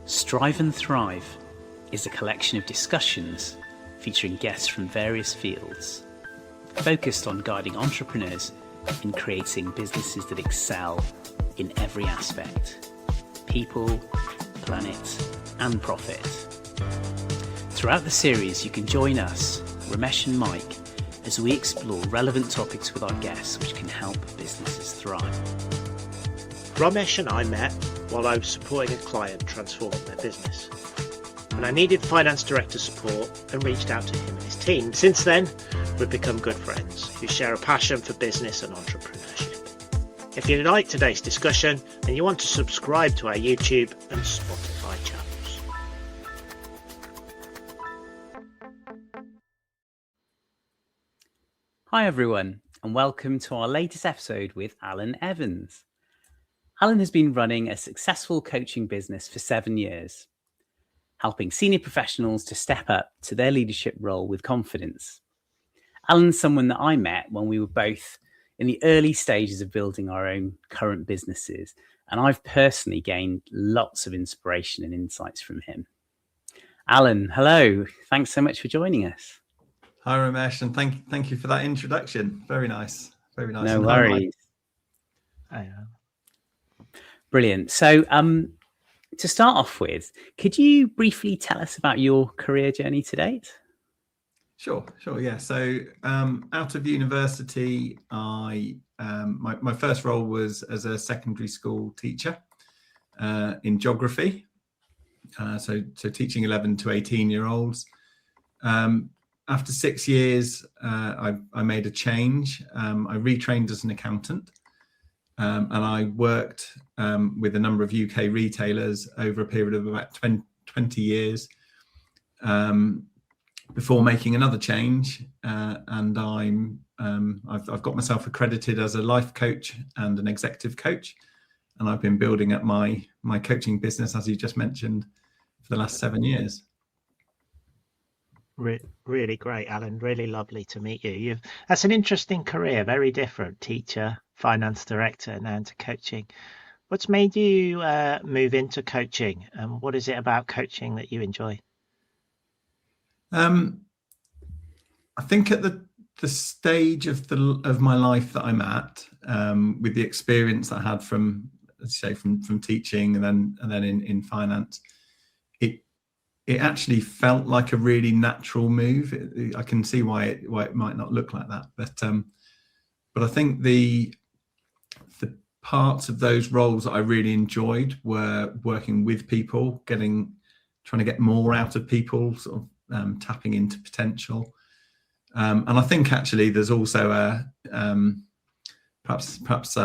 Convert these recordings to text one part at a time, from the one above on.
Strive and Thrive is a collection of discussions featuring guests from various fields, focused on guiding entrepreneurs in creating businesses that excel in every aspect: people, planet, and profit. Throughout the series, you can join us, Romesh and Mike, as we explore relevant topics with our guests which can help businesses thrive. Romesh and I met while I was supporting a client transforming their business, and I needed finance director support and reached out to him and his team. Since then, we've become good friends who share a passion for business and entrepreneurship. If you like today's discussion, then you want to subscribe to our YouTube and Spotify channels. Hi everyone, and welcome to our latest episode with Alan Evans. Alan has been running a successful coaching business for 7 years, helping senior professionals to step up to their leadership role with confidence. Alan's someone that I met when we were both in the early stages of building our own current businesses, and I've personally gained lots of inspiration and insights from him. Alan, hello. Thanks so much for joining us. Hi, Romesh, and thank you for that introduction. Very nice. Very nice. No worries. Hi. Brilliant. So to start off with, could you briefly tell us about your career journey to date? Sure. Yeah. So out of university, I my first role was as a secondary school teacher in geography. So teaching 11 to 18-year-olds. After 6 years, I made a change. I retrained as an accountant. And I worked with a number of UK retailers over a period of about 20 years before making another change. And I've got myself accredited as a life coach and an executive coach. And I've been building up my coaching business, as you just mentioned, for the last 7 years. Really great, Alan. Really lovely to meet you. That's an interesting career, very different. Teacher, finance director, now into coaching. What's made you move into coaching, and what is it about coaching that you enjoy? I think at the stage of my life that I'm at, with the experience that I had from teaching and then in finance, it actually felt like a really natural move. I can see why it might not look like that, but I think the parts of those roles that I really enjoyed were working with people, trying to get more out of people, sort of tapping into potential. And I think actually there's also perhaps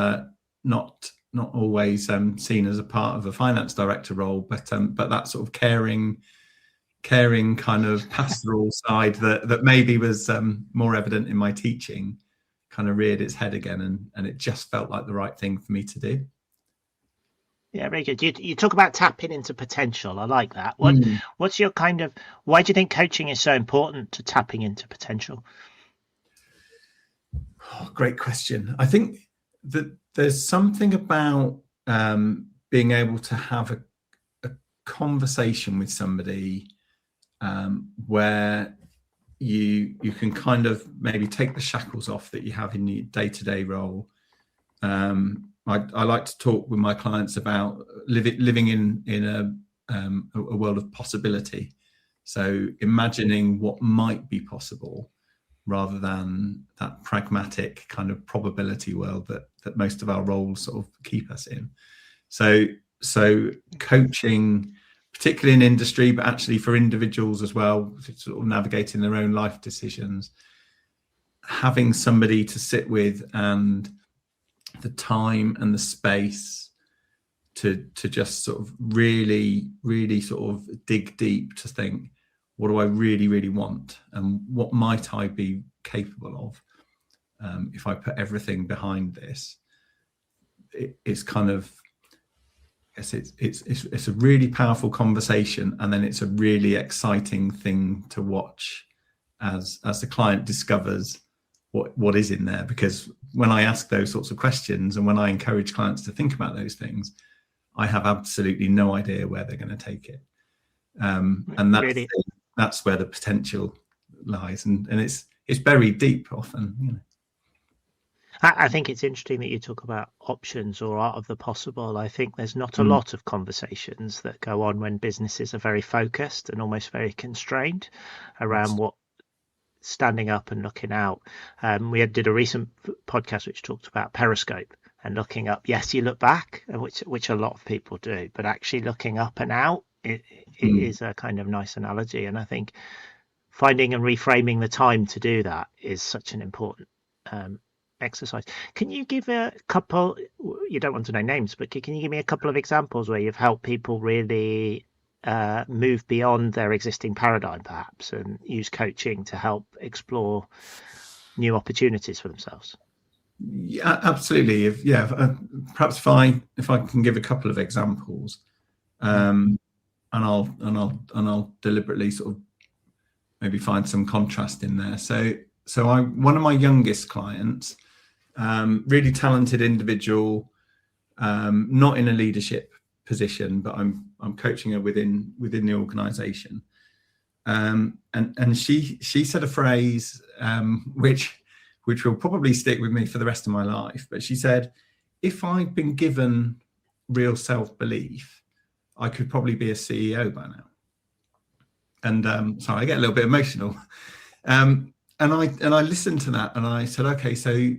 not always seen as a part of a finance director role, but that sort of caring kind of pastoral side that maybe was more evident in my teaching kind of reared its head again, and it just felt like the right thing for me to do. Yeah, very good. You talk about tapping into potential. I like that. What's your why do you think coaching is so important to tapping into potential? Oh, great question. I think that there's something about being able to have a conversation with somebody where you can kind of maybe take the shackles off that you have in your day-to-day role. I like to talk with my clients about living in a world of possibility. So imagining what might be possible rather than that pragmatic kind of probability world that most of our roles sort of keep us in. So coaching, particularly in industry, but actually for individuals as well, sort of navigating their own life decisions, having somebody to sit with and the time and the space to just sort of really sort of dig deep to think, what do I really, really want? And what might I be capable of if I put everything behind this? It's kind of, it's a really powerful conversation, and then it's a really exciting thing to watch as the client discovers what is in there. Because when I ask those sorts of questions and when I encourage clients to think about those things, I have absolutely no idea where they're going to take it. And that's where the potential lies, and it's buried deep often, you know. I think it's interesting that you talk about options or art of the possible. I think there's not a lot of conversations that go on when businesses are very focused and almost very constrained around what standing up and looking out. We did a recent podcast which talked about Periscope and looking up. Yes, you look back, which a lot of people do, but actually looking up and out, it is a kind of nice analogy. And I think finding and reframing the time to do that is such an important exercise. Can you give a couple, you don't want to know names, but can you give me a couple of examples where you've helped people really move beyond their existing paradigm perhaps and use coaching to help explore new opportunities for themselves? Yeah, absolutely. Perhaps if I can give a couple of examples, and I'll deliberately sort of maybe find some contrast in there. So one of my youngest clients, really talented individual, not in a leadership position, but I'm coaching her within the organization. And she said a phrase which will probably stick with me for the rest of my life. But she said, if I'd been given real self-belief, I could probably be a CEO by now. And sorry, I get a little bit emotional. And I listened to that and I said, okay, so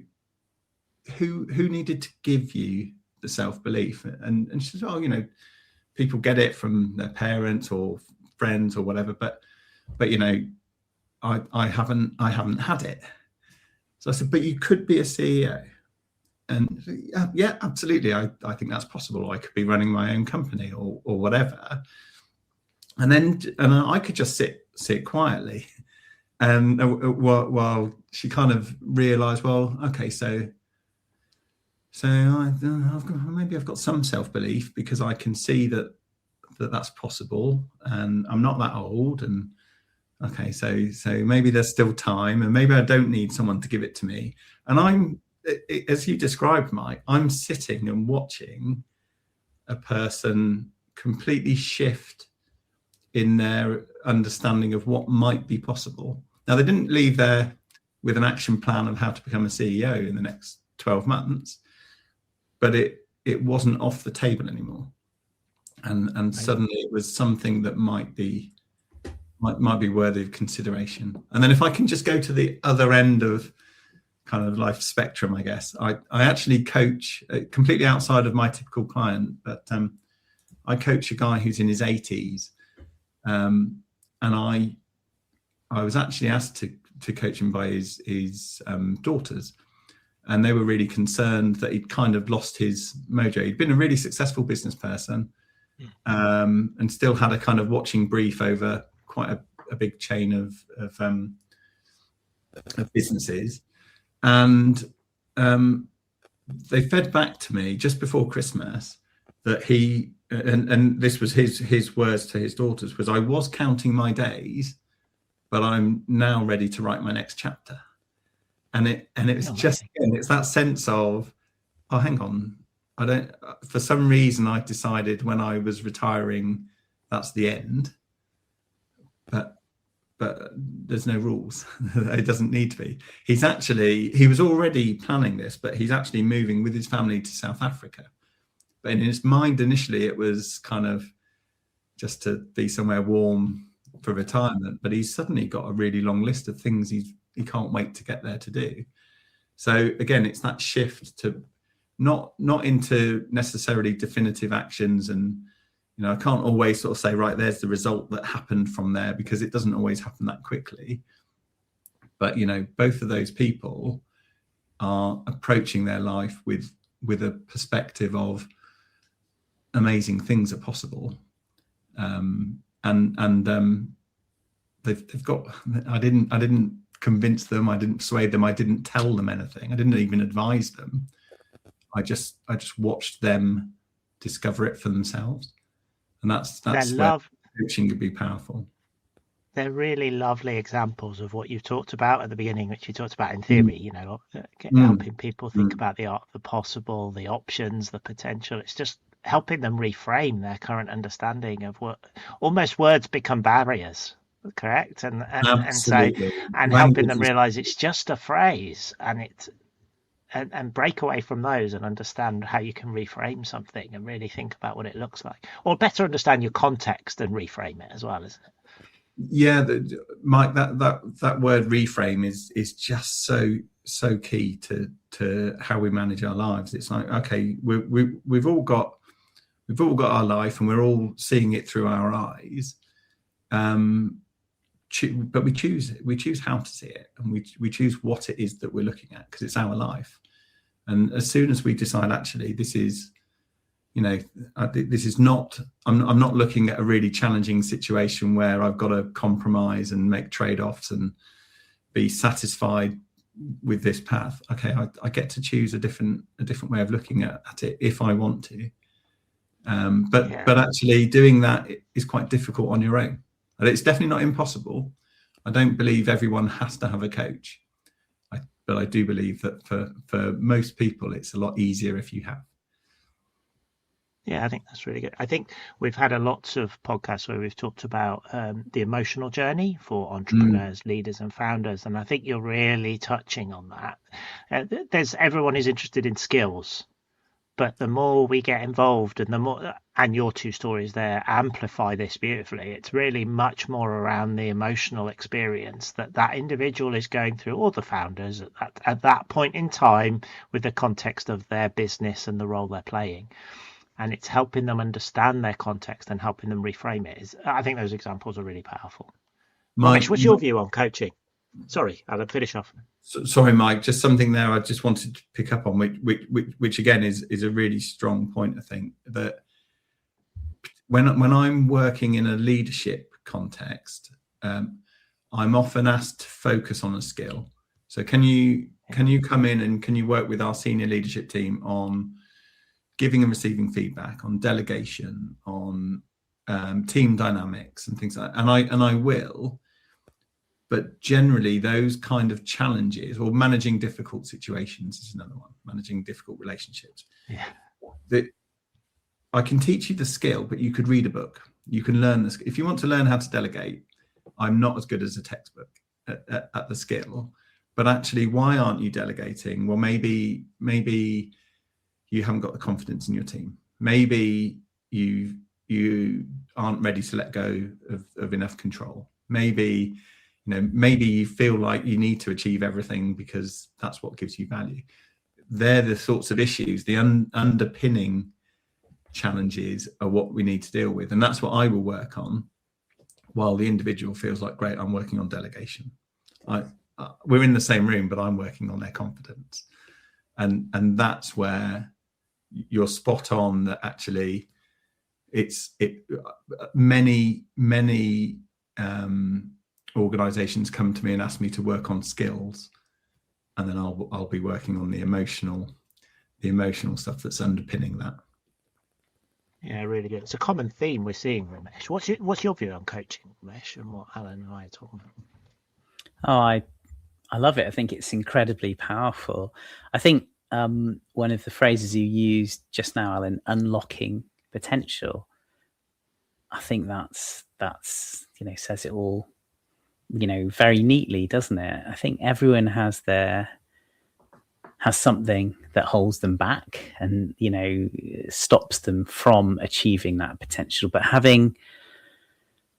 who needed to give you the self-belief? And she said, oh, you know, people get it from their parents or friends or whatever, but you know, I haven't had it. So I said, but you could be a CEO. And yeah, absolutely. I think that's possible. I could be running my own company or whatever. And I could just sit quietly. And while she kind of realized, well, okay, so I've got some self-belief because I can see that's possible, and I'm not that old, and okay, so maybe there's still time, and maybe I don't need someone to give it to me. And as you described, Mike, I'm sitting and watching a person completely shift in their understanding of what might be possible. Now, they didn't leave there with an action plan of how to become a CEO in the next 12 months, but it wasn't off the table anymore. And suddenly it was something that might be worthy of consideration. And then if I can just go to the other end of kind of life spectrum, I guess, I actually coach completely outside of my typical client, but I coach a guy who's in his 80s. And I was actually asked to coach him by his daughters, and they were really concerned that he'd kind of lost his mojo. He'd been a really successful business person, and still had a kind of watching brief over quite a big chain of businesses. And they fed back to me just before Christmas that he, and this was his words to his daughters, was, I was counting my days, but I'm now ready to write my next chapter. And it was again, it's that sense of, oh, hang on, for some reason I decided when I was retiring, that's the end. But there's no rules. It doesn't need to be. He was already planning this, but he's actually moving with his family to South Africa. But in his mind, initially, it was kind of just to be somewhere warm for retirement. But he's suddenly got a really long list of things he can't wait to get there to do. So again, it's that shift to not into necessarily definitive actions. And, you know, I can't always sort of say, right, there's the result that happened from there, because it doesn't always happen that quickly. But, you know, both of those people are approaching their life with a perspective of amazing things are possible. They've got, I didn't convince them, I didn't persuade them, I didn't tell them anything, I didn't even advise them. I just watched them discover it for themselves. And that's where coaching could be powerful. They're really lovely examples of what you talked about at the beginning, which you talked about in theory, you know, helping people think about the art of the possible, the options, the potential. It's just helping them reframe their current understanding of what almost words become barriers, correct? And Absolutely. helping Language them is realize it's just a phrase, and break away from those and understand how you can reframe something and really think about what it looks like, or better understand your context and reframe it as well, isn't it? yeah, Mike, that word reframe is just so key to how we manage our lives. It's like, okay, we've all got our life and we're all seeing it through our eyes, but we choose how to see it, and we choose what it is that we're looking at, because it's our life. And as soon as we decide, actually, this is, this is not, I'm not looking at a really challenging situation where I've got to compromise and make trade-offs and be satisfied with this path. Okay, I get to choose a different way of looking at it if I want to. But actually doing that is quite difficult on your own. And it's definitely not impossible. I don't believe everyone has to have a coach, but I do believe that for most people, it's a lot easier if you have. Yeah, I think that's really good. I think we've had a lots of podcasts where we've talked about the emotional journey for entrepreneurs, leaders, and founders, and I think you're really touching on that. Everyone is interested in skills, but the more we get involved, and your two stories there amplify this beautifully. It's really much more around the emotional experience that individual is going through, or the founders at that point in time, with the context of their business and the role they're playing. And it's helping them understand their context and helping them reframe it. I think those examples are really powerful. Romesh, what's your view on coaching? Sorry, Alan, finish off. Sorry, Mike, just something there I just wanted to pick up on, which again is a really strong point. I think that when I'm working in a leadership context, I'm often asked to focus on a skill. So can you come in and can you work with our senior leadership team on giving and receiving feedback, on delegation, on team dynamics and things like that? And I will. But generally, those kind of challenges, or managing difficult situations is another one, managing difficult relationships. Yeah. That I can teach you the skill, but you could read a book. You can learn this. If you want to learn how to delegate, I'm not as good as a textbook at the skill. But actually, why aren't you delegating? Well, maybe you haven't got the confidence in your team. Maybe you aren't ready to let go of enough control. Maybe you feel like you need to achieve everything because that's what gives you value. They're the sorts of issues, the underpinning challenges are what we need to deal with. And that's what I will work on, while the individual feels like, great, I'm working on delegation. We're in the same room, but I'm working on their confidence. And that's where you're spot on, that actually many organizations come to me and ask me to work on skills, and then I'll be working on the emotional stuff that's underpinning that. Yeah, really good. It's a common theme we're seeing, Romesh. What's your view on coaching, Romesh, and what Alan and I are talking about? Oh, I love it. I think it's incredibly powerful. I think one of the phrases you used just now, Alan, unlocking potential, I think that's says it all, very neatly, doesn't it? I think everyone has something that holds them back and, stops them from achieving that potential. But having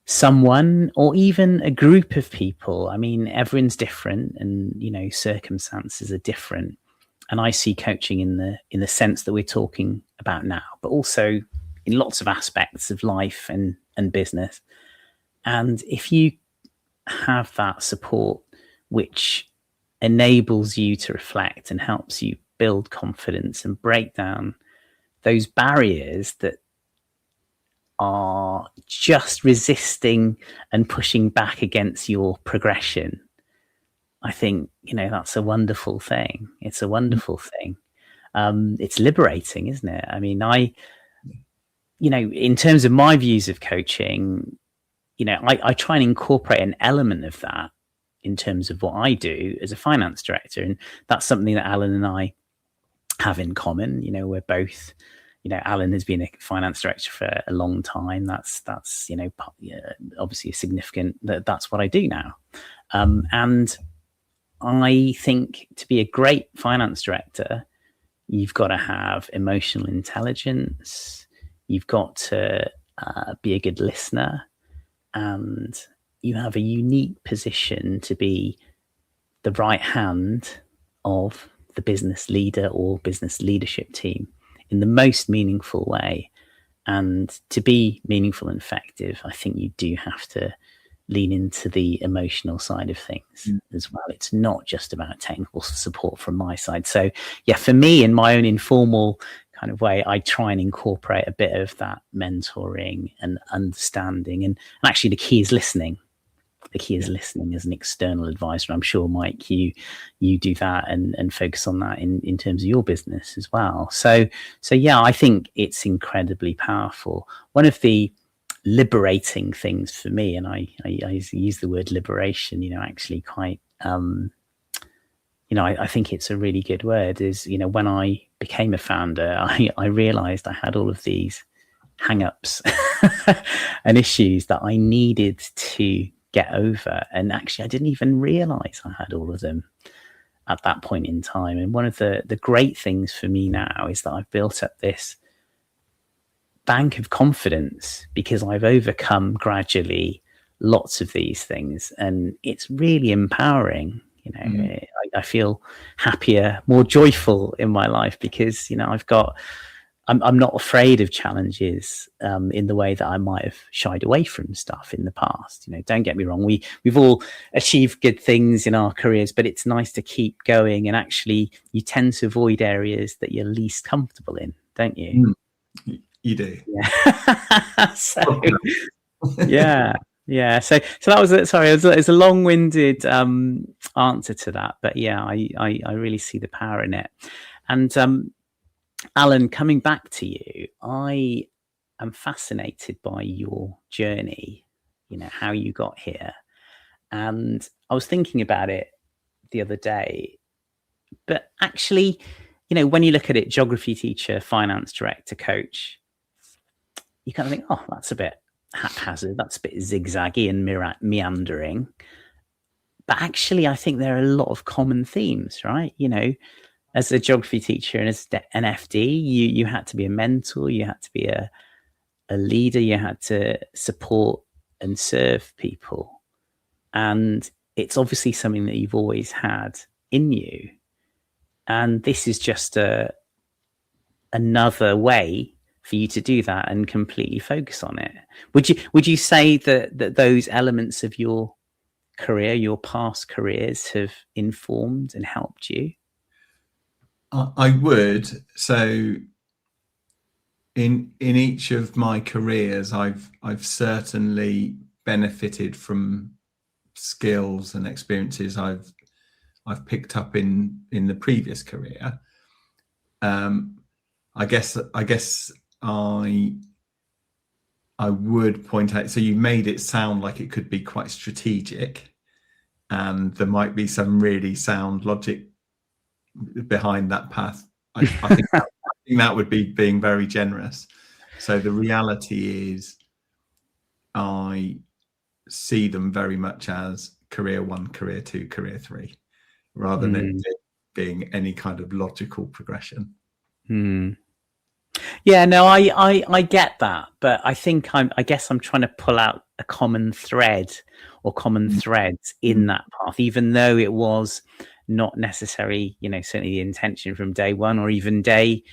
someone, or even a group of people, I mean, everyone's different, and, circumstances are different. And I see coaching in the sense that we're talking about now, but also in lots of aspects of life and business. And if you have that support, which enables you to reflect and helps you build confidence and break down those barriers that are just resisting and pushing back against your progression, I think, that's a wonderful thing. It's a wonderful thing. It's liberating, isn't it? I mean, in terms of my views of coaching, I try and incorporate an element of that in terms of what I do as a finance director. And that's something that Alan and I have in common. We're both, Alan has been a finance director for a long time. That's obviously a significant, that's what I do now. And I think to be a great finance director, you've got to have emotional intelligence. You've got to be a good listener, and you have a unique position to be the right hand of the business leader or business leadership team in the most meaningful way. And to be meaningful and effective, I think you do have to lean into the emotional side of things as well. It's not just about technical support from my side. So yeah, for me, in my own informal kind of way, I try and incorporate a bit of that mentoring and understanding. And actually the key is listening. The key is listening as an external advisor. I'm sure, Mike, you do that and focus on that in terms of your business as well. So yeah, I think it's incredibly powerful. One of the liberating things for me, and I use the word liberation, actually quite, I think it's a really good word, is, when I became a founder, I realized I had all of these hang-ups and issues that I needed to get over. And actually, I didn't even realize I had all of them at that point in time. And one of the great things for me now is that I've built up this bank of confidence because I've overcome gradually lots of these things, and it's really empowering. I feel happier, more joyful in my life because I'm not afraid of challenges in the way that I might have shied away from stuff in the past. Don't get me wrong, we've all achieved good things in our careers, but it's nice to keep going, and actually you tend to avoid areas that you're least comfortable in, don't you? You do. Yeah. Yeah. So that was it. Sorry, it's a long-winded answer to that, but yeah, I really see the power in it. And Alan, coming back to you, I am fascinated by your journey, how you got here. And I was thinking about it the other day, but actually, when you look at it, geography teacher, finance director, coach, you kind of think, oh, that's a bit haphazard, that's a bit zigzaggy and meandering. But actually, I think there are a lot of common themes, right? As a geography teacher and as an FD, you had to be a mentor, you had to be a leader, you had to support and serve people. And it's obviously something that you've always had in you. And this is just another way for you to do that and completely focus on it. Would you say that those elements of your career, your past careers, have informed and helped you? I would. So in each of my careers, I've certainly benefited from skills and experiences I've picked up in the previous career. I guess I would point out, so you made it sound like it could be quite strategic, and there might be some really sound logic behind that path. I think that would be being very generous. So the reality is I see them very much as career 1, career 2, career 3, rather than it being any kind of logical progression. Yeah, no, I get that, but I think I guess I'm trying to pull out a common thread or common threads in that path, even though it was not necessarily, certainly the intention from day one or even day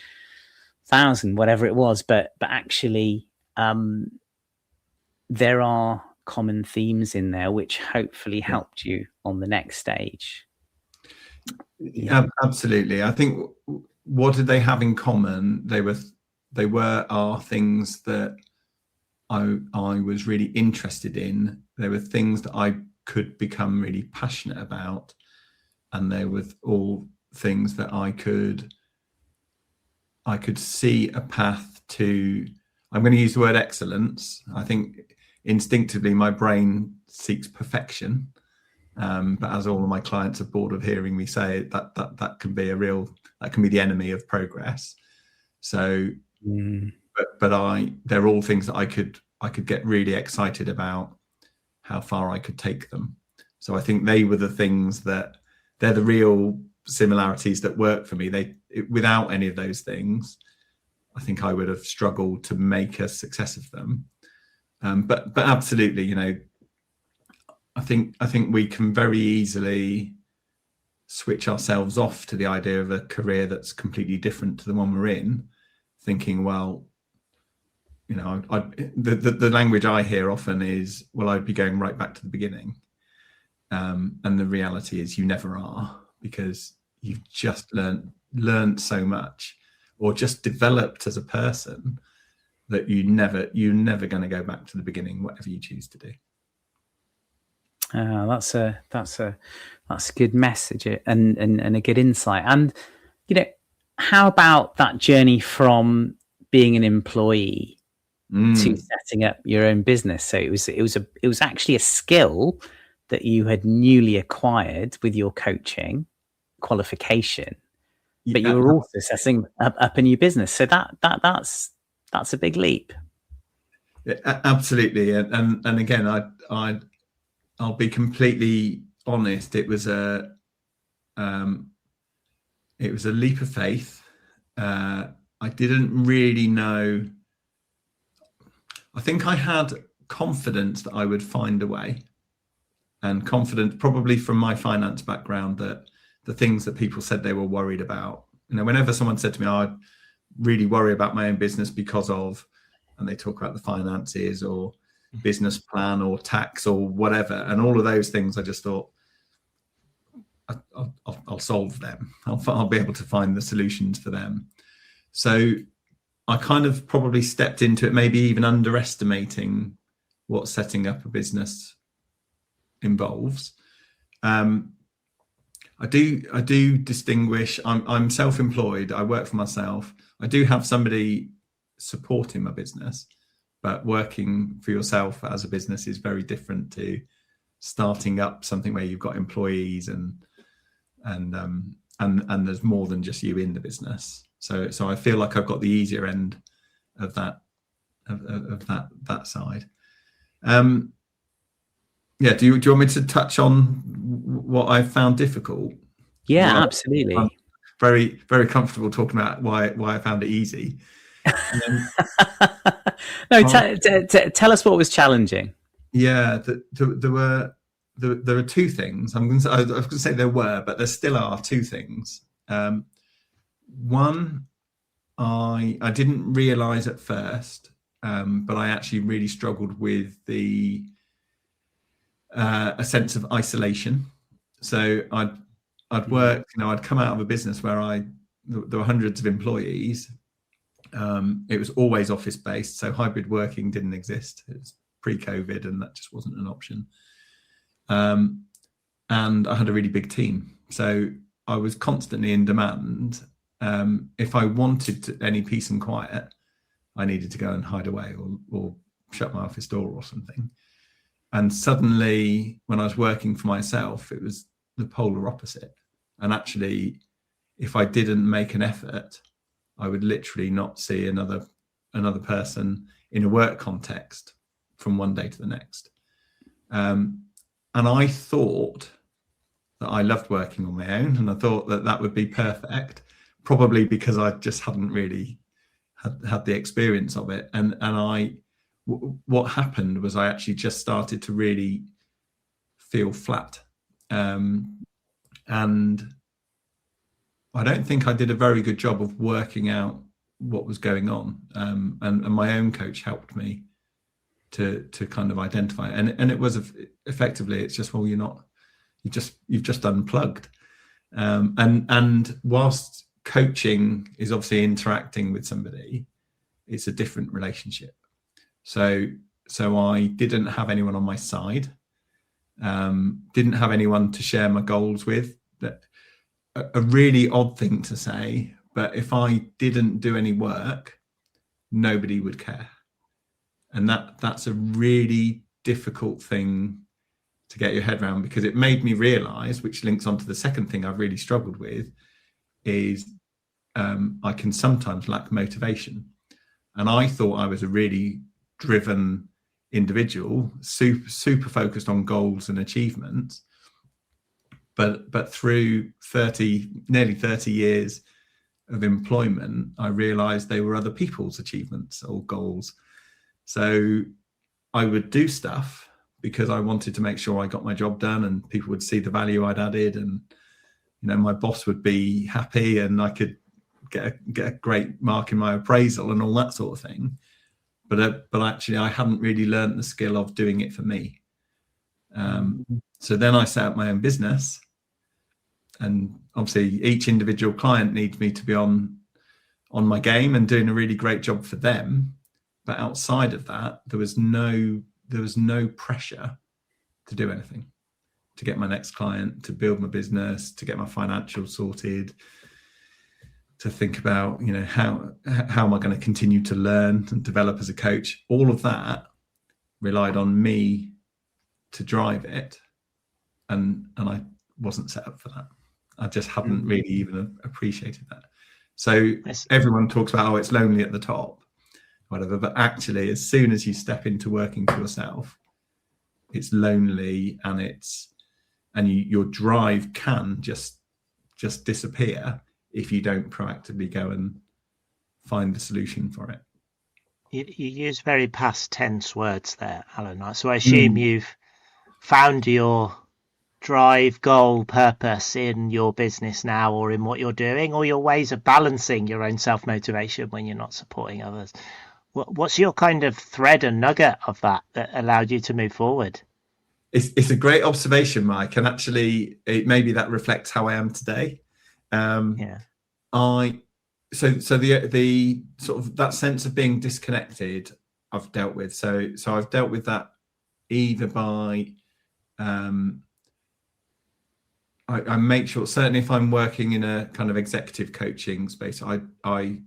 1,000, whatever it was, but actually there are common themes in there which hopefully helped you on the next stage. Yeah, absolutely. I think what did they have in common? They are things that I was really interested in. They were things that I could become really passionate about, and they were all things that I could see a path to. I'm going to use the word excellence. I think instinctively my brain seeks perfection, but as all of my clients are bored of hearing me say it, that can be the enemy of progress. So but they're all things that I could get really excited about how far I could take them. So I think they were the things they're the real similarities that work for me. Without any of those things, I think I would have struggled to make a success of them. But absolutely, you know, I think we can very easily switch ourselves off to the idea of a career that's completely different to the one we're in, thinking, well, you know, the language I hear often is, well, I'd be going right back to the beginning. And the reality is you never are, because you've just learned so much, or just developed as a person, that you're never going to go back to the beginning, whatever you choose to do. That's a good message and a good insight. And, you know, how about that journey from being an employee to setting up your own business? So it was actually a skill that you had newly acquired with your coaching qualification, but you were also setting up a new business. So that's a big leap. Yeah, absolutely. And again, I'll be completely honest. It was a leap of faith. I didn't really know. I think I had confidence that I would find a way, and confidence probably from my finance background that the things that people said they were worried about, you know, whenever someone said to me, oh, I really worry about my own business because of, and they talk about the finances or business plan or tax or whatever, and all of those things, I just thought, I'll solve them. I'll be able to find the solutions for them. So I kind of probably stepped into it, maybe even underestimating what setting up a business involves. I do distinguish. I'm self-employed. I work for myself. I do have somebody supporting my business, but working for yourself as a business is very different to starting up something where you've got employees and there's more than just you in the business. So I feel like I've got the easier end of that side. Yeah. Do you want me to touch on what I found difficult? Yeah, absolutely. I'm very, very comfortable talking about why I found it easy. No, tell us what was challenging. Yeah, there were two things. I was going to say there were, but there still are two things. One, I didn't realize at first, but I actually really struggled with a sense of isolation. So I'd worked, you know, I'd come out of a business where there were hundreds of employees. It was always office based, so hybrid working didn't exist. It was pre-COVID, and that just wasn't an option. And I had a really big team, so I was constantly in demand. If I wanted any peace and quiet, I needed to go and hide away or shut my office door or something. And suddenly, when I was working for myself, it was the polar opposite. And actually, if I didn't make an effort, I would literally not see another person in a work context from one day to the next. And I thought that I loved working on my own, and I thought that would be perfect, probably because I just hadn't really had the experience of it. And what happened was I actually just started to really feel flat. And I don't think I did a very good job of working out what was going on. And my own coach helped me to kind of identify it. And it was effectively, it's just, well, you've just unplugged. And whilst coaching is obviously interacting with somebody, it's a different relationship. So I didn't have anyone on my side, didn't have anyone to share my goals with. That a really odd thing to say, but if I didn't do any work, nobody would care. And that's a really difficult thing to get your head around, because it made me realize, which links onto the second thing I've really struggled with, is I can sometimes lack motivation. And I thought I was a really driven individual, super focused on goals and achievements. But through nearly 30 years of employment, I realized they were other people's achievements or goals. So I would do stuff because I wanted to make sure I got my job done and people would see the value I'd added, and my boss would be happy and I could get a great mark in my appraisal and all that sort of thing. But actually I hadn't really learned the skill of doing it for me. So then I set up my own business, and obviously each individual client needs me to be on my game and doing a really great job for them. But outside of that, there was no pressure to do anything, to get my next client, to build my business, to get my financials sorted, to think about, how am I going to continue to learn and develop as a coach. All of that relied on me to drive it. And I wasn't set up for that. I just hadn't really even appreciated that. So everyone talks about, it's lonely at the top, whatever. But actually, as soon as you step into working for yourself, it's lonely, and your drive can just disappear if you don't proactively go and find the solution for it. You use very past tense words there, Alan. So I assume you've found your drive, goal, purpose in your business now, or in what you're doing, or your ways of balancing your own self-motivation when you're not supporting others. What's your kind of thread and nugget of that allowed you to move forward? It's a great observation, Mike, and actually maybe that reflects how I am today. So the sort of that sense of being disconnected I've dealt with. So I've dealt with that either by I make sure, certainly if I'm working in a kind of executive coaching space, I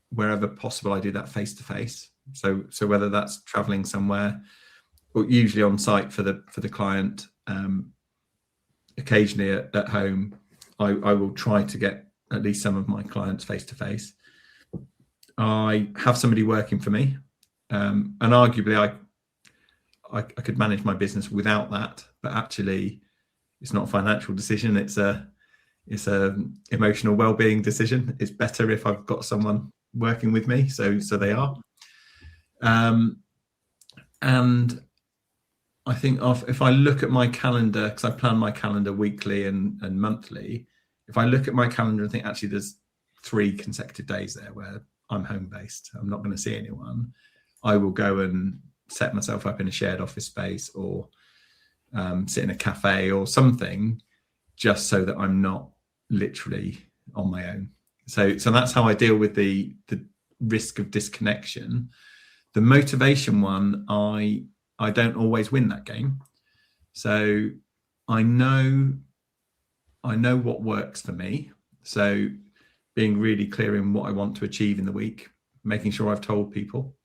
wherever possible, I do that face to face. So whether that's traveling somewhere, or usually on site for the client, occasionally at home, I will try to get at least some of my clients face to face. I have somebody working for me, and arguably I could manage my business without that, but actually it's not a financial decision. It's a emotional well-being decision. It's better if I've got someone working with me. So they are. And I think if I look at my calendar, because I plan my calendar weekly and monthly, if I look at my calendar and think actually there's 3 consecutive days there where I'm home based, I'm not going to see anyone, I will go and set myself up in a shared office space or sit in a cafe or something, just so that I'm not literally on my own. So that's how I deal with the risk of disconnection. The motivation one, I don't always win that game. So I know what works for me. So being really clear in what I want to achieve in the week, making sure I've told people,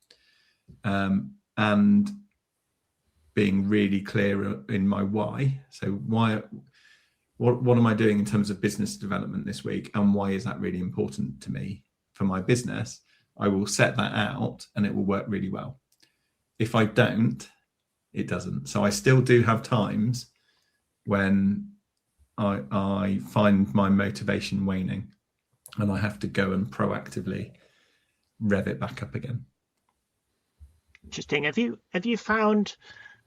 and being really clear in my why. So what am I doing in terms of business development this week, and why is that really important to me for my business? I will set that out and it will work really well. If I don't, it doesn't. So I still do have times when I find my motivation waning and I have to go and proactively rev it back up again. Interesting. Have you found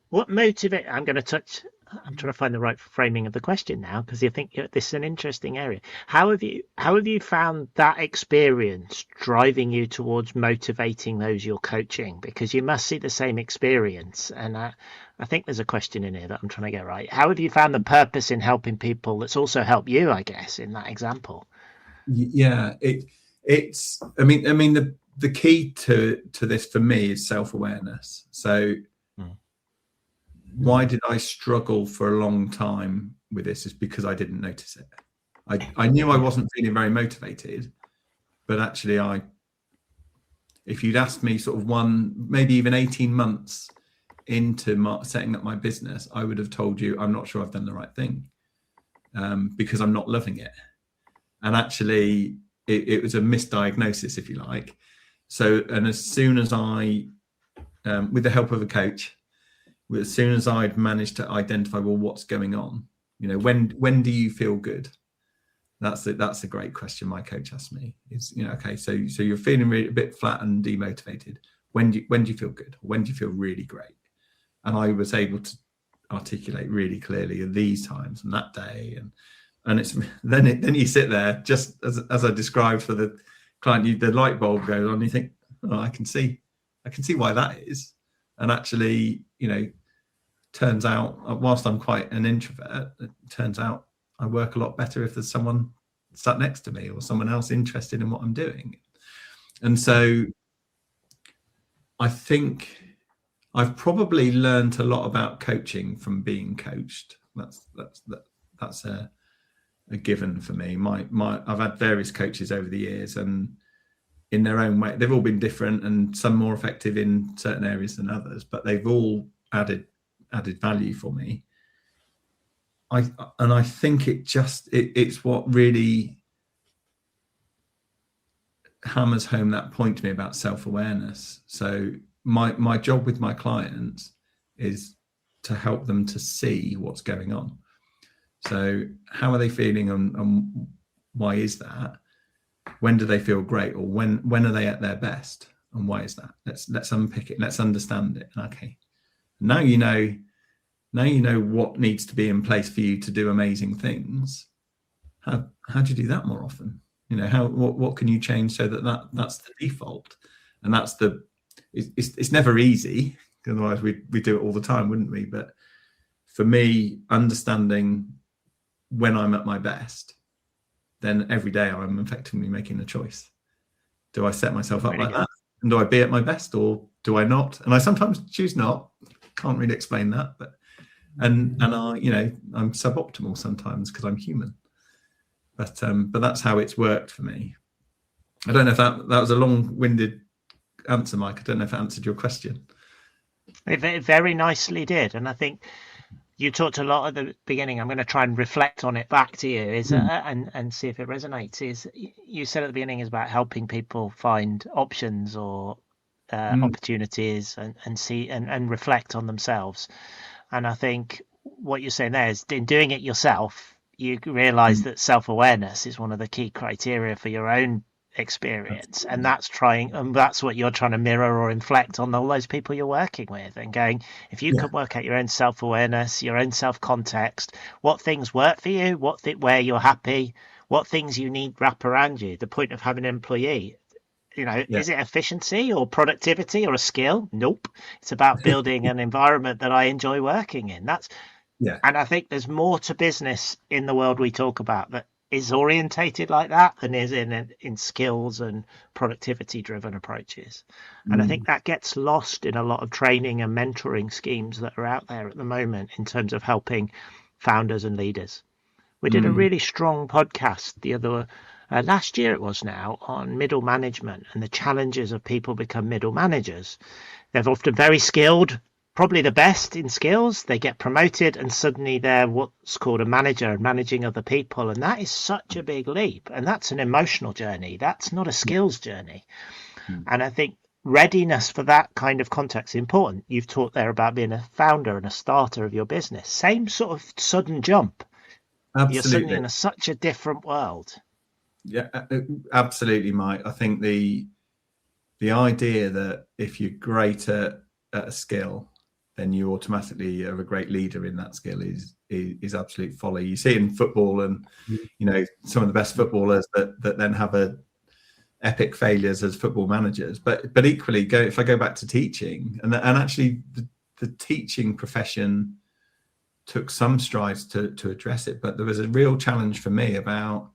what motivate? I'm trying to find the right framing of the question now, because I think this is an interesting area. How have you found that experience driving you towards motivating those you're coaching? Because you must see the same experience, and I think there's a question in here that I'm trying to get right. How have you found the purpose in helping people that's also helped you, I guess, in that example? Yeah, it's. I mean, the key to this for me is self-awareness. So. Why did I struggle for a long time with this? Is because I didn't notice it. I knew I wasn't feeling very motivated, but actually if you'd asked me sort of maybe even 18 months into setting up my business, I would have told you, I'm not sure I've done the right thing, because I'm not loving it. And actually it was a misdiagnosis, if you like. So, and as soon as I, with the help of a coach, as soon as I'd managed to identify, well, what's going on, when do you feel good? That's a great question my coach asked me. Is, okay, so you're feeling really a bit flat and demotivated. When do you feel good? When do you feel really great? And I was able to articulate really clearly these times and that day, and it's then you sit there, just as I described for the client, the light bulb goes on. You think, oh, I can see why that is. And actually, turns out, whilst I'm quite an introvert, it turns out I work a lot better if there's someone sat next to me or someone else interested in what I'm doing. And so I think I've probably learned a lot about coaching from being coached. That's a given for me. I've had various coaches over the years, and in their own way, they've all been different, and some more effective in certain areas than others, but they've all added value for me. I think it's what really hammers home that point to me about self-awareness. So my job with my clients is to help them to see what's going on. So how are they feeling, and why is that? When do they feel great, or when are they at their best, and why is that? Let's unpick it. Let's understand it. Okay, now you know what needs to be in place for you to do amazing things. How do you do that more often? What can you change so that's the default? And it's never easy. Otherwise we do it all the time, wouldn't we? But for me, understanding when I'm at my best, then every day I'm effectively making a choice. Do I set myself up like that? And do I be at my best, or do I not? And I sometimes choose not. Can't really explain that, but I'm suboptimal sometimes because I'm human. But that's how it's worked for me. I don't know if that was a long-winded answer, Mike. I don't know if it answered your question. It very nicely did, and I think you talked a lot at the beginning. I'm going to try and reflect on it back to you, and see if it resonates. Is you said at the beginning is about helping people find options or opportunities, and see and reflect on themselves. And I think what you're saying there is, in doing it yourself, you realize that self-awareness is one of the key criteria for your own experience. And that's what you're trying to mirror or inflect on all those people you're working with, and going, if you could work out your own self-awareness, your own self-context, what things work for you, where you're happy, what things you need wrap around you. The point of having an employee, is it efficiency or productivity or a skill? Nope. It's about building an environment that I enjoy working in. And I think there's more to business in the world we talk about that is orientated like that than is in skills and productivity driven approaches. And I think that gets lost in a lot of training and mentoring schemes that are out there at the moment in terms of helping founders and leaders. We did a really strong podcast last year it was now, on middle management and the challenges of people become middle managers. They're often very skilled, probably the best in skills. They get promoted and suddenly they're what's called a manager, managing other people. And that is such a big leap. And that's an emotional journey. That's not a skills journey. And I think readiness for that kind of context is important. You've talked there about being a founder and a starter of your business. Same sort of sudden jump. Absolutely. You're suddenly in such a different world. Yeah, absolutely, Mike. I think the idea that if you're great at a skill, then you automatically are a great leader in that skill is absolute folly. You see it in football, and some of the best footballers that then have epic failures as football managers. But equally, if I go back to teaching, and actually the teaching profession took some strides to address it, but there was a real challenge for me about.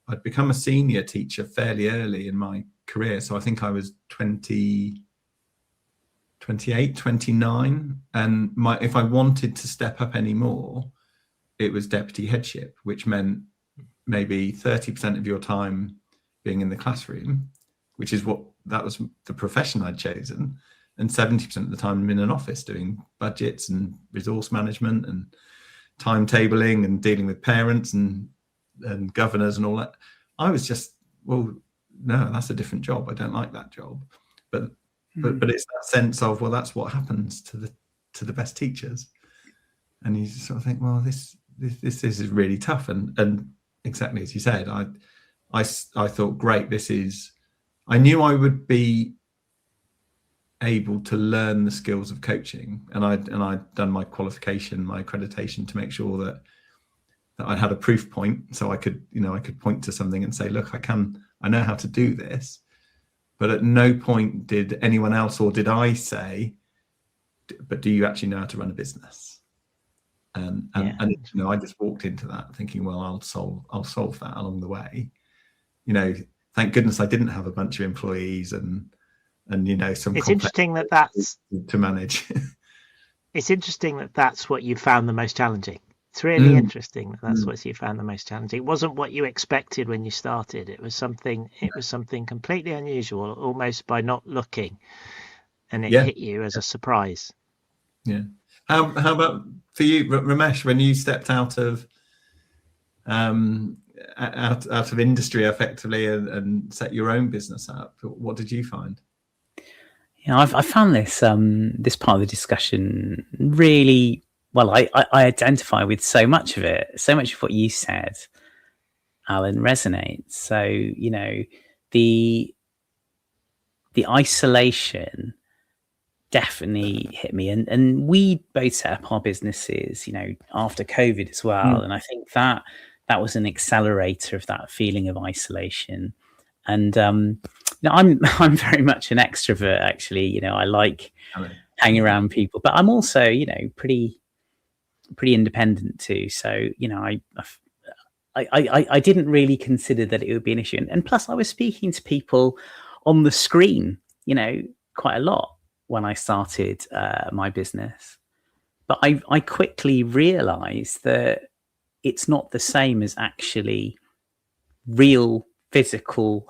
I'd become a senior teacher fairly early in my career. So I think I was 28, 29. And if I wanted to step up anymore, it was deputy headship, which meant maybe 30% of your time being in the classroom, which is that was the profession I'd chosen. And 70% of the time in an office doing budgets and resource management and timetabling and dealing with parents and governors and all that. I was just, no, that's a different job. I don't like that job. But it's that sense of, well, that's what happens to the best teachers. And you just sort of think, well, this is really tough. And exactly as you said, I thought, great, I knew I would be able to learn the skills of coaching, and I'd done my qualification, my accreditation, to make sure that I had a proof point, so I could point to something and say, look, I know how to do this. But at no point did anyone else, or did I say, but do you actually know how to run a business? And I just walked into that thinking, well, I'll solve that along the way. Thank goodness I didn't have a bunch of employees and some. It's interesting that's to manage. It's interesting that's what you found the most challenging. It's really interesting that's what you found the most challenging. It wasn't what you expected when you started. It was something completely unusual, almost by not looking, and it hit you as a surprise. Yeah. How about for you, Romesh, when you stepped out of industry effectively and set your own business up? What did you find? I found this part of the discussion really well. I identify with so much of it. So much of what you said, Alan, resonates. So the isolation definitely hit me, and we both set up our businesses after COVID as well, and I think that was an accelerator of that feeling of isolation. And I'm very much an extrovert, actually. I like hanging around people, but I'm also pretty independent too. So I didn't really consider that it would be an issue, and plus I was speaking to people on the screen quite a lot when I started my business. But I quickly realized that it's not the same as actually real physical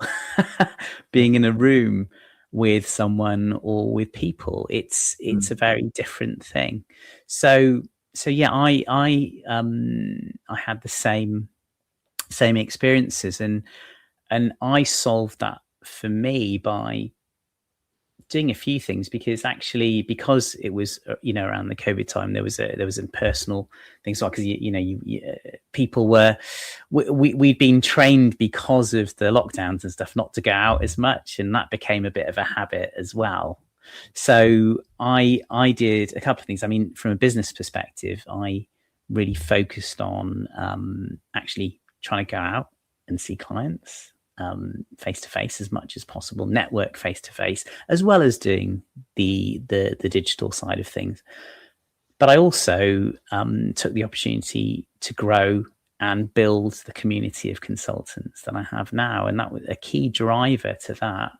being in a room with someone or with people. It's a very different thing. So yeah, I had the same experiences, and I solved that for me by doing a few things, because it was around the COVID time, there was a personal thing. So because people we'd been trained because of the lockdowns and stuff not to go out as much, and that became a bit of a habit as well. So I did a couple of things. I mean, from a business perspective, I really focused on actually trying to go out and see clients face to face as much as possible, network face to face, as well as doing the digital side of things. But I also took the opportunity to grow and build the community of consultants that I have now, and that was a key driver to that.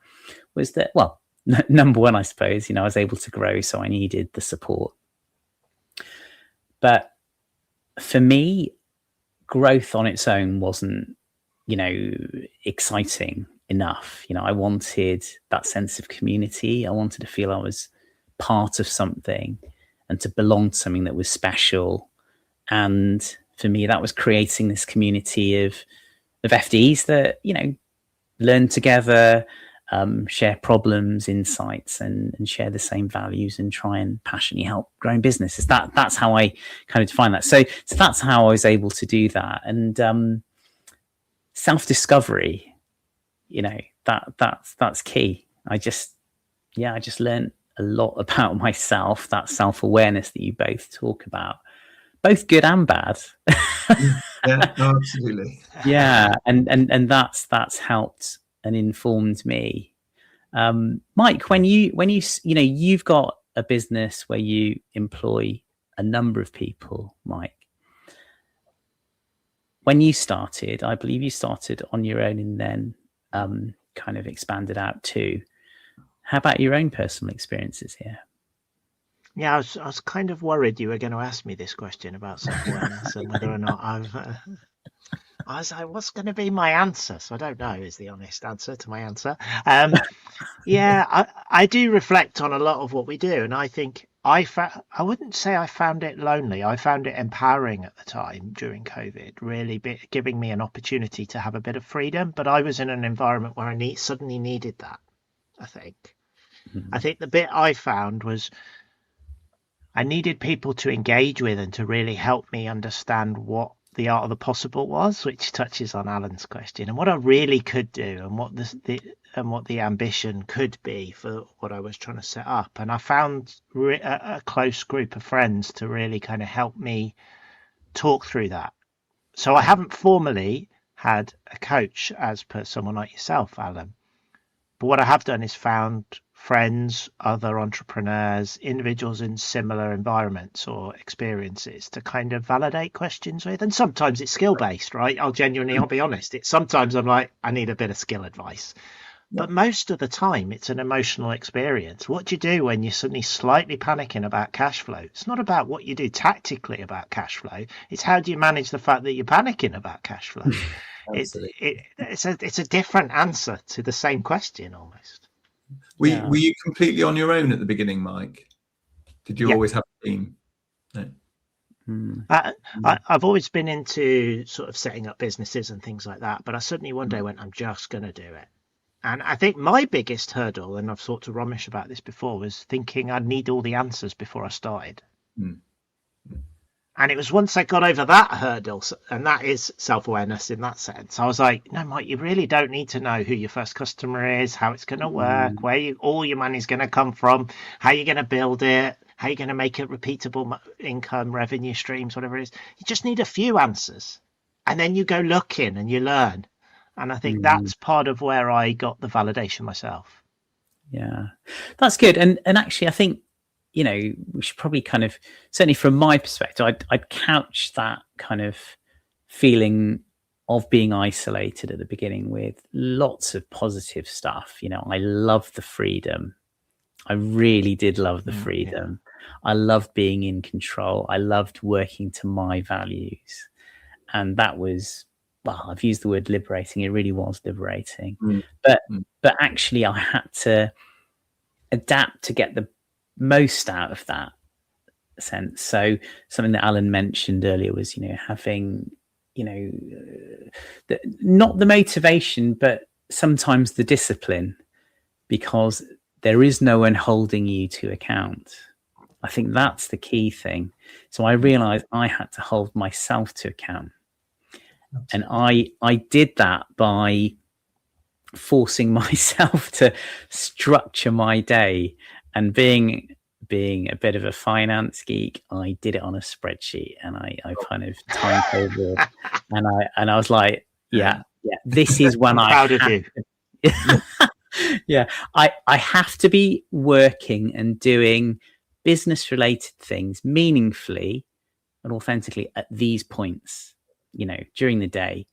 Was that, well, number one, I suppose, I was able to grow, so I needed the support. But for me, growth on its own wasn't exciting enough. I wanted that sense of community. I wanted to feel I was part of something and to belong to something that was special. And for me, that was creating this community of FDs that learn together, share problems, insights, and share the same values, and try and passionately help growing businesses. That's how I kind of define that. So that's how I was able to do that. And self-discovery, that's key. I just learned a lot about myself, that self-awareness that you both talk about, both good and bad. Yeah, no, absolutely. Yeah, and that's helped and informed me. Mike, when you've got a business where you employ a number of people, Mike, when you started, I believe you started on your own and then kind of expanded out too. How about your own personal experiences here? Yeah, I was kind of worried you were going to ask me this question about self-awareness and whether or not I was like, what's going to be my answer? So I don't know is the honest answer to my answer. Yeah, I do reflect on a lot of what we do, and I think I wouldn't say I found it lonely. I found it empowering at the time during COVID, really giving me an opportunity to have a bit of freedom. But I was in an environment where I suddenly needed that. I think. I think the bit I found was I needed people to engage with and to really help me understand what the art of the possible was, which touches on Alan's question, and what I really could do, and what the ambition could be for what I was trying to set up. And I found a close group of friends to really kind of help me talk through that. So I haven't formally had a coach as per someone like yourself, Alan. But what I have done is found friends, other entrepreneurs, individuals in similar environments or experiences to kind of validate questions with. And sometimes it's skill based, right? I'll be honest. Sometimes I'm like, I need a bit of skill advice. But most of the time, it's an emotional experience. What do you do when you're suddenly slightly panicking about cash flow? It's not about what you do tactically about cash flow. It's how do you manage the fact that you're panicking about cash flow? It's a different answer to the same question almost. Were you completely on your own at the beginning, Mike? Did you always have a team? No. I've always been into sort of setting up businesses and things like that, but I suddenly one day went, I'm just going to do it. And I think my biggest hurdle, and I've talked to Romesh about this before, was thinking I'd need all the answers before I started. And it was once I got over that hurdle, and that is self-awareness in that sense. I was like, no, Mike, you really don't need to know who your first customer is, how it's going to work, where all your money's going to come from, how you're going to build it, how you're going to make it repeatable income, revenue streams, whatever it is. You just need a few answers. And then you go looking and you learn. And I think that's part of where I got the validation myself. Yeah, that's good. And actually, I think, we should probably kind of, certainly from my perspective, I'd couch that kind of feeling of being isolated at the beginning with lots of positive stuff. I love the freedom. I really did love the freedom. Yeah. I loved being in control. I loved working to my values. And that was, well, I've used the word liberating. It really was liberating. But actually I had to adapt to get the most out of that sense. So something that Alan mentioned earlier was, having, not the motivation, but sometimes the discipline, because there is no one holding you to account. I think that's the key thing. So I realized I had to hold myself to account. Absolutely. And I did that by forcing myself to structure my day. And being a bit of a finance geek, I did it on a spreadsheet, and I kind of timetabled, and I was like, yeah, this is when I'm proud of you. Yeah, I have to be working and doing business related things meaningfully and authentically at these points, during the day.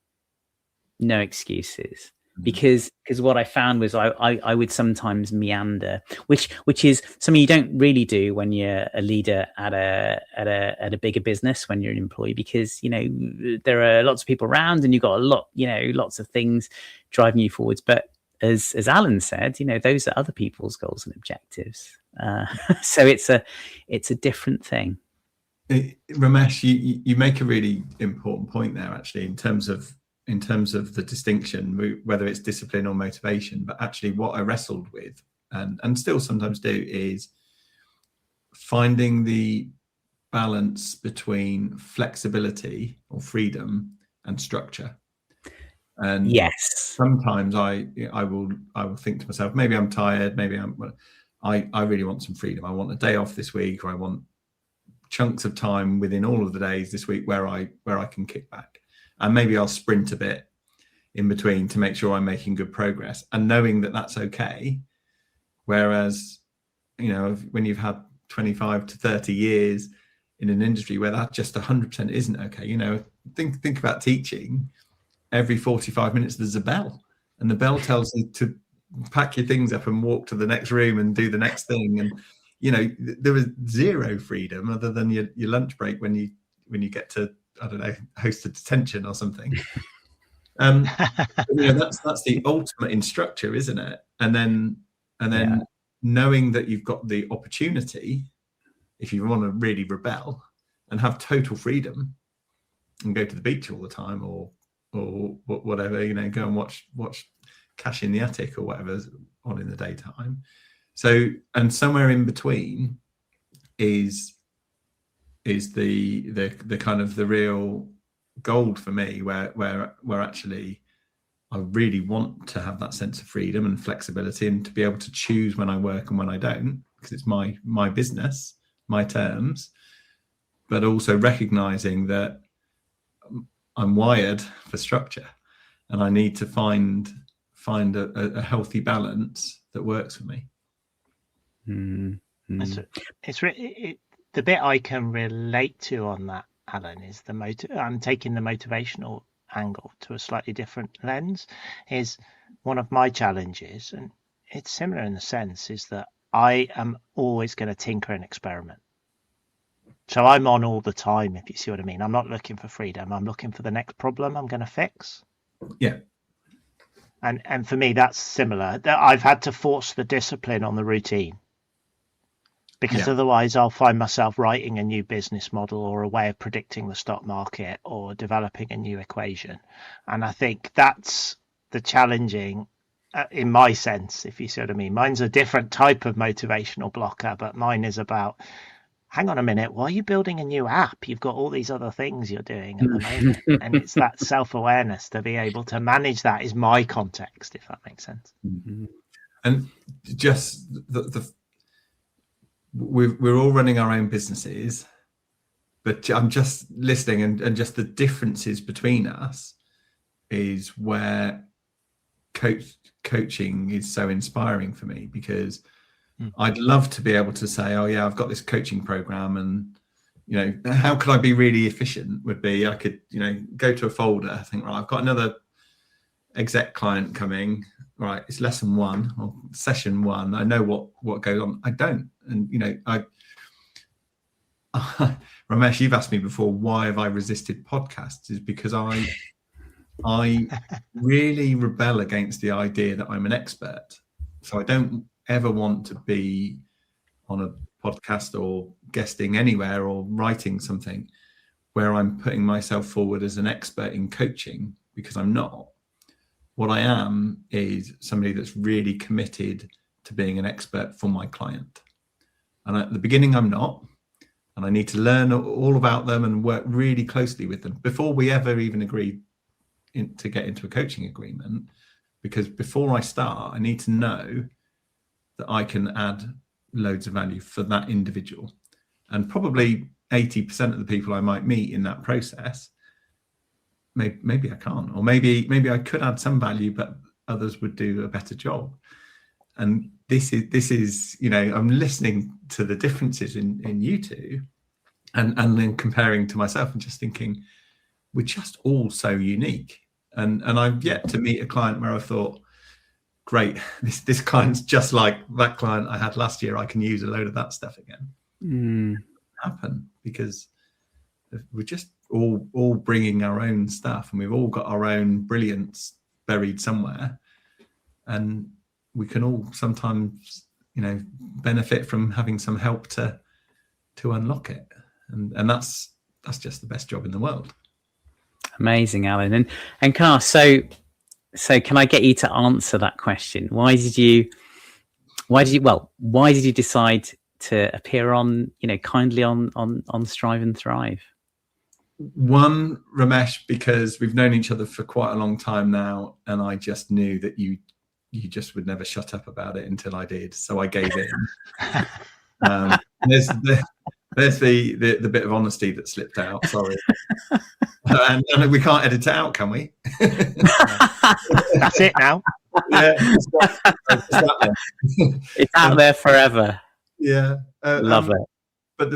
No excuses. Because what I found was I would sometimes meander, which is something you don't really do when you're a leader at a bigger business, when you're an employee, because there are lots of people around and you've got lots of things driving you forwards. But as Alan said, those are other people's goals and objectives. So it's a different thing. Romesh, you make a really important point there, actually, in terms of the distinction, whether it's discipline or motivation. But actually what I wrestled with and still sometimes do is finding the balance between flexibility or freedom and structure. And yes, sometimes I will think to myself, maybe I'm tired, maybe I really want some freedom. I want a day off this week, or I want chunks of time within all of the days this week where I can kick back. And maybe I'll sprint a bit in between to make sure I'm making good progress, and knowing that that's okay. Whereas, when you've had 25 to 30 years in an industry where that just 100% isn't okay, think about teaching. Every 45 minutes, there's a bell, and the bell tells you to pack your things up and walk to the next room and do the next thing. And, there was zero freedom other than your lunch break when you get to, I don't know, host a detention or something. That's the ultimate in structure, isn't it? And then knowing that you've got the opportunity if you want to really rebel and have total freedom and go to the beach all the time, or whatever, go and watch Cash in the Attic or whatever's on in the daytime. So, and somewhere in between is the kind of the real gold for me, where actually I really want to have that sense of freedom and flexibility, and to be able to choose when I work and when I don't, because it's my business, my terms, but also recognizing that I'm wired for structure, and I need to find a healthy balance that works for me. The bit I can relate to on that, Alan, is I'm taking the motivational angle to a slightly different lens. Is one of my challenges, and it's similar in the sense, is that I am always going to tinker and experiment. So I'm on all the time, if you see what I mean. I'm not looking for freedom. I'm looking for the next problem I'm going to fix. Yeah. And for me, that's similar. I've had to force the discipline on the routine, because otherwise I'll find myself writing a new business model or a way of predicting the stock market or developing a new equation. And I think that's the challenging, in my sense, if you see what I mean. Mine's a different type of motivational blocker, but mine is about, hang on a minute, why are you building a new app? You've got all these other things you're doing at the moment. And it's that self-awareness to be able to manage that is my context, if that makes sense. Mm-hmm. And just we're all running our own businesses, but I'm just listening, and just the differences between us is where coaching is so inspiring for me, because I'd love to be able to say, oh yeah, I've got this coaching program, and how could I be really efficient would be, I could go to a folder, think, right, I've got another exec client coming, right, it's lesson 1 or session 1, I know what goes on. I don't. And Romesh, you've asked me before, why have I resisted podcasts? Is because I really rebel against the idea that I'm an expert. So I don't ever want to be on a podcast or guesting anywhere or writing something where I'm putting myself forward as an expert in coaching, because I'm not. What I am is somebody that's really committed to being an expert for my client. And at the beginning, I'm not. And I need to learn all about them and work really closely with them before we ever even agree to get into a coaching agreement. Because before I start, I need to know that I can add loads of value for that individual. And probably 80% of the people I might meet in that process, maybe I can't, or maybe I could add some value, but others would do a better job. And this is I'm listening to the differences in you two, and then comparing to myself and just thinking, we're just all so unique. And I've yet to meet a client where I thought, great, this client's just like that client I had last year, I can use a load of that stuff again. Happen, because we're just all bringing our own stuff, and we've all got our own brilliance buried somewhere, and we can all sometimes benefit from having some help to unlock it, and that's just the best job in the world. Amazing, Alan. And Car, so can I get you to answer that question? Why did you decide to appear on kindly on Strive and Thrive? One, Romesh, because we've known each other for quite a long time now, and I just knew that you just would never shut up about it until I did, so I gave in. There's the bit of honesty that slipped out. Sorry, and we can't edit it out, can we? That's it now. Yeah, it's out there forever. Yeah, love it. But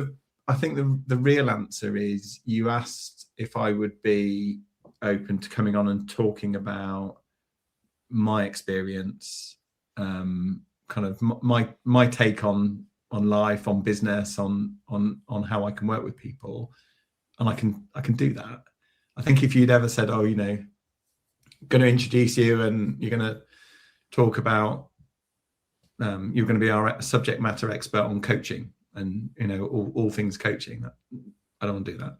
I think the real answer is, you asked if I would be open to coming on and talking about my experience, kind of my take on life, on business, on how I can work with people, and I can do that. I think if you'd ever said, going to introduce you and you're going to talk about, you're going to be our subject matter expert on coaching, and all things coaching. I don't want to do that.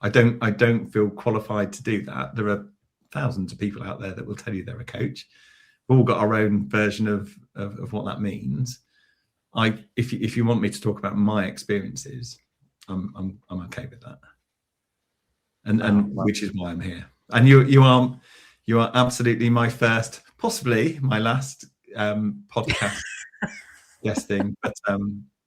I don't feel qualified to do that. There are thousands of people out there that will tell you they're a coach. We've all got our own version of what that means. If you want me to talk about my experiences, I'm okay with that. And which is why I'm here. And you are absolutely my first, possibly my last podcast guesting, but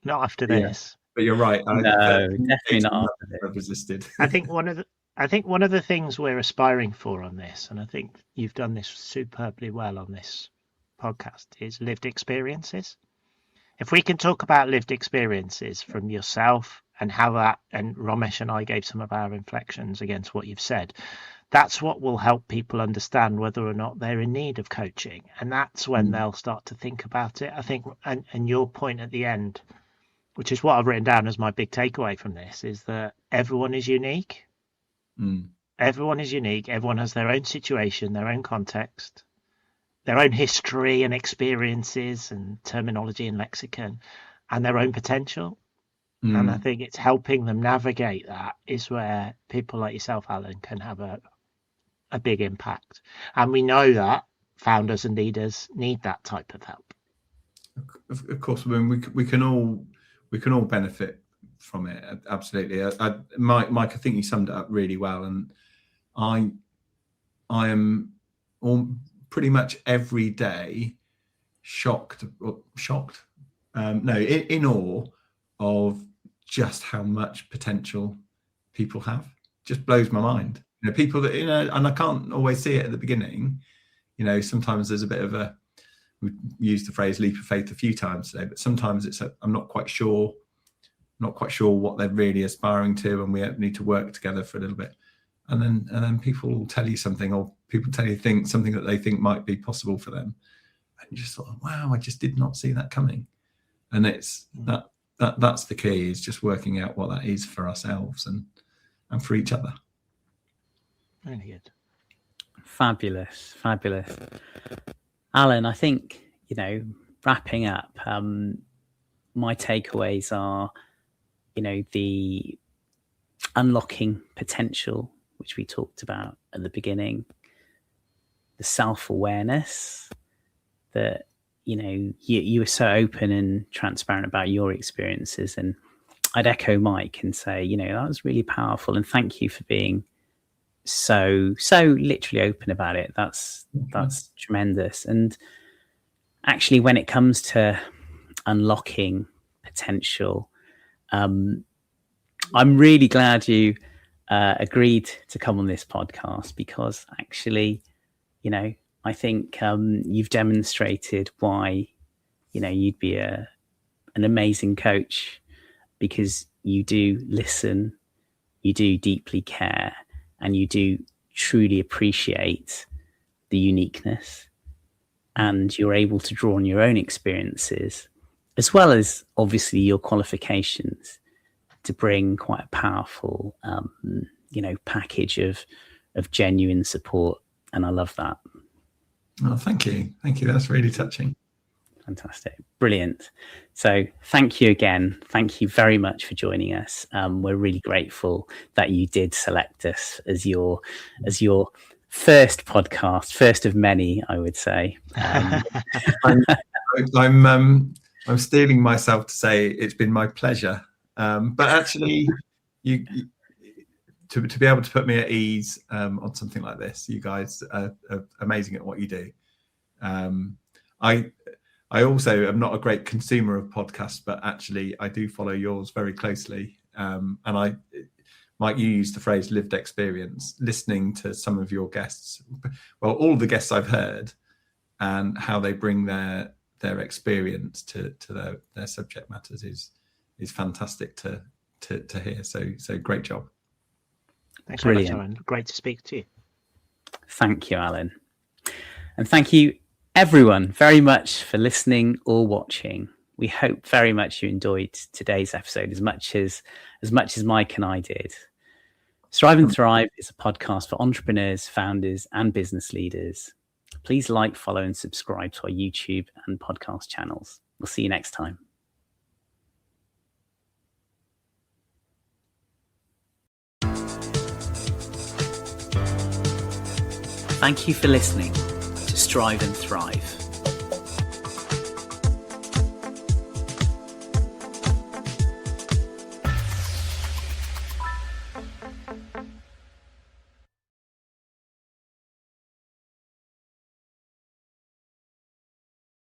not after this. But you're right. No, definitely not. I've resisted. I think one of the things we're aspiring for on this, and I think you've done this superbly well on this podcast, is lived experiences. If we can talk about lived experiences from yourself and how that, and Romesh and I gave some of our inflections against what you've said, that's what will help people understand whether or not they're in need of coaching. And that's when they'll start to think about it. I think, and your point at the end, which is what I've written down as my big takeaway from this, is that everyone is unique. Everyone is unique. Everyone has their own situation, their own context, their own history and experiences and terminology and lexicon, and their own potential. And I think it's helping them navigate that is where people like yourself, Alan, can have a big impact. And we know that founders and leaders need that type of help. Of course, I mean, we can all benefit from it. Absolutely. Mike, I think you summed it up really well. And I am pretty much every day in awe of just how much potential people have. Just blows my mind. People that, and I can't always see it at the beginning. Sometimes there's a bit of we've used the phrase leap of faith a few times today, but sometimes I'm not quite sure what they're really aspiring to, and we need to work together for a little bit. And then people will tell you something, or people tell you something that they think might be possible for them. And you just thought, wow, I just did not see that coming. And it's that's the key, is just working out what that is for ourselves and for each other. Very good. Fabulous. Alan, I think, wrapping up, my takeaways are, the unlocking potential, which we talked about at the beginning, the self-awareness that, you were so open and transparent about your experiences. And I'd echo Mike and say, that was really powerful. And thank you for being so literally open about it. That's tremendous. And actually, when it comes to unlocking potential, I'm really glad you agreed to come on this podcast, because actually, I think you've demonstrated why, you'd be an amazing coach, because you do listen, you do deeply care, and you do truly appreciate the uniqueness, and you're able to draw on your own experiences, as well as obviously your qualifications, to bring quite a powerful, package of genuine support. And I love that. Oh, thank you. That's really touching. Fantastic. Brilliant. So thank you again. Thank you very much for joining us. We're really grateful that you did select us as your first podcast, first of many, I would say. I'm steeling myself to say it's been my pleasure. But actually, you to be able to put me at ease on something like this, you guys are amazing at what you do. I also am not a great consumer of podcasts, but actually I do follow yours very closely. And Mike, you used the phrase lived experience, listening to some of your guests. Well, all the guests I've heard, and how they bring their experience to their subject matters is fantastic to hear. So great job. Thanks very much, Alan. Great to speak to you. Thank you, Alan. And thank you, everyone, very much for listening or watching. We hope very much you enjoyed today's episode as much as Mike and I did. Strive and Thrive is a podcast for entrepreneurs, founders, and business leaders. Please like, follow, and subscribe to our YouTube and podcast channels. We'll see you next time. Thank you for listening to Strive and Thrive.